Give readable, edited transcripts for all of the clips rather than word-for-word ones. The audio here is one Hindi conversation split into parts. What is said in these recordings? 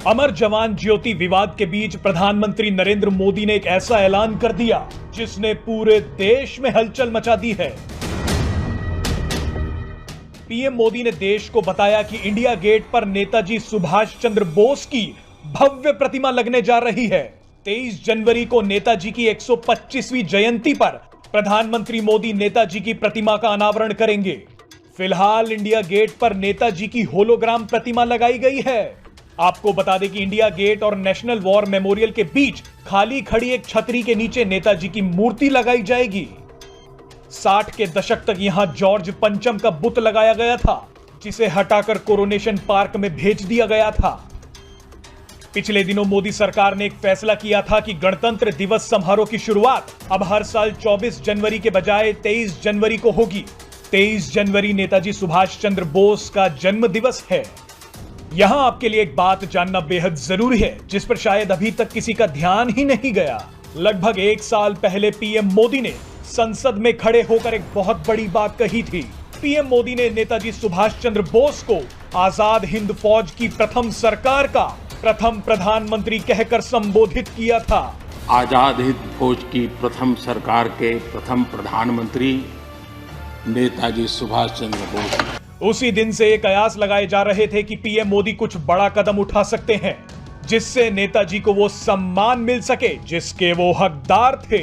अमर जवान ज्योति विवाद के बीच प्रधानमंत्री नरेंद्र मोदी ने एक ऐसा ऐलान कर दिया जिसने पूरे देश में हलचल मचा दी है। पीएम मोदी ने देश को बताया कि इंडिया गेट पर नेताजी सुभाष चंद्र बोस की भव्य प्रतिमा लगने जा रही है। 23 जनवरी को नेताजी की 125वीं जयंती पर प्रधानमंत्री मोदी नेताजी की प्रतिमा का अनावरण करेंगे। फिलहाल इंडिया गेट पर नेताजी की होलोग्राम प्रतिमा लगाई गई है। आपको बता दें कि इंडिया गेट और नेशनल वॉर मेमोरियल के बीच खाली खड़ी एक छतरी के नीचे नेताजी की मूर्ति लगाई जाएगी। 60 के दशक तक यहां जॉर्ज पंचम का बुत लगाया गया था, जिसे हटाकर कोरोनेशन पार्क में भेज दिया गया था। पिछले दिनों मोदी सरकार ने एक फैसला किया था कि गणतंत्र दिवस समारोह की शुरुआत अब हर साल 24 जनवरी के बजाय 23 जनवरी को होगी। 23 जनवरी नेताजी सुभाष चंद्र बोस का जन्म दिवस है। यहां आपके लिए एक बात जानना बेहद जरूरी है, जिस पर शायद अभी तक किसी का ध्यान ही नहीं गया। लगभग 1 साल पहले पीएम मोदी ने संसद में खड़े होकर एक बहुत बड़ी बात कही थी। पीएम मोदी ने नेताजी सुभाष चंद्र बोस को आजाद हिंद फौज की प्रथम सरकार का प्रथम प्रधानमंत्री कहकर संबोधित किया था। आजाद हिंद फौज की प्रथम सरकार के प्रथम प्रधानमंत्री नेताजी सुभाष चंद्र बोस। उसी दिन से ये कयास लगाए जा रहे थे कि पीएम मोदी कुछ बड़ा कदम उठा सकते हैं, जिससे नेताजी को वो सम्मान मिल सके जिसके वो हकदार थे।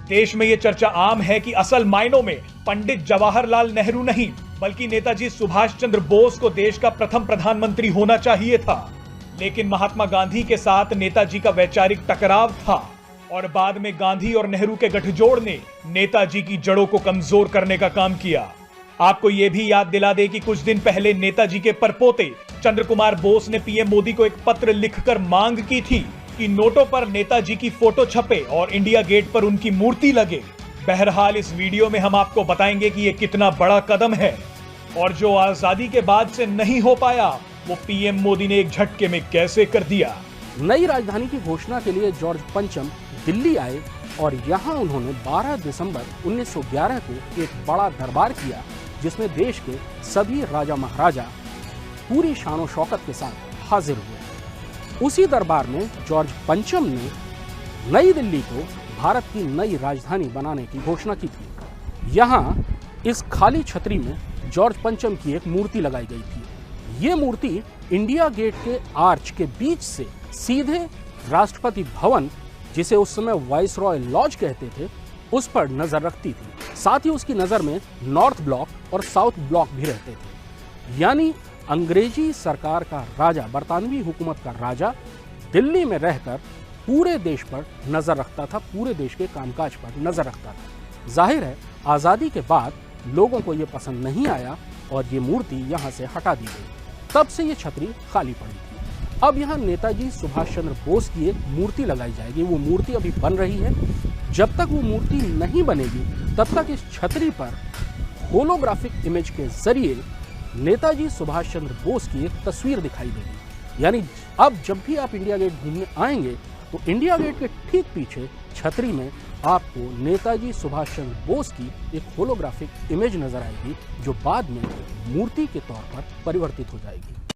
देश में ये चर्चा आम है कि असल मायनों में पंडित जवाहरलाल नेहरू नहीं, बल्कि नेताजी सुभाष चंद्र बोस को देश का प्रथम प्रधानमंत्री होना चाहिए था। लेकिन महात्मा गांधी के साथ नेताजी का वैचारिक टकराव था और बाद में गांधी और नेहरू के गठजोड़ ने नेताजी की जड़ों को कमजोर करने का काम किया। आपको यह भी याद दिला दे कि कुछ दिन पहले नेताजी के परपोते चंद्र कुमार बोस ने पीएम मोदी को एक पत्र लिखकर मांग की थी कि नोटों पर नेताजी की फोटो छपे और इंडिया गेट पर उनकी मूर्ति लगे। बहरहाल इस वीडियो में हम आपको बताएंगे कि यह कितना बड़ा कदम है और जो आजादी के बाद से नहीं हो पाया, वो पीएम मोदी ने एक झटके में कैसे कर दिया। नई राजधानी की घोषणा के लिए जॉर्ज पंचम दिल्ली आए और यहाँ उन्होंने 12 दिसंबर 1911 को एक बड़ा दरबार किया, जिसमें देश के सभी राजा महाराजा पूरी शानो शौकत के साथ हाजिर हुए। उसी दरबार में जॉर्ज पंचम ने नई दिल्ली को भारत की नई राजधानी बनाने की घोषणा की थी। यहाँ इस खाली छतरी में जॉर्ज पंचम की एक मूर्ति लगाई गई थी। ये मूर्ति इंडिया गेट के आर्च के बीच से सीधे राष्ट्रपति भवन, जिसे उस समय वाइसरॉय लॉज कहते थे, उस पर नजर रखती थी। साथ ही उसकी नजर में नॉर्थ ब्लॉक और साउथ ब्लॉक भी रहते थे। यानी अंग्रेजी सरकार का राजा, बरतानवी हुकूमत का राजा दिल्ली में रहकर पूरे देश पर नजर रखता था, पूरे देश के कामकाज पर नजर रखता था। जाहिर है आजादी के बाद लोगों को यह पसंद नहीं आया और ये मूर्ति यहाँ से हटा दी गई। तब से ये छतरी खाली पड़ी थी। अब यहाँ नेताजी सुभाष चंद्र बोस की एक मूर्ति लगाई जाएगी। वो मूर्ति अभी बन रही है। जब तक वो मूर्ति नहीं बनेगी, तब तक इस छतरी पर होलोग्राफिक इमेज के जरिए नेताजी सुभाष चंद्र बोस की एक तस्वीर दिखाई देगी। यानी अब जब भी आप इंडिया गेट घूमने आएंगे, तो इंडिया गेट के ठीक पीछे छतरी में आपको नेताजी सुभाष चंद्र बोस की एक होलोग्राफिक इमेज नजर आएगी, जो बाद में मूर्ति के तौर पर परिवर्तित हो जाएगी।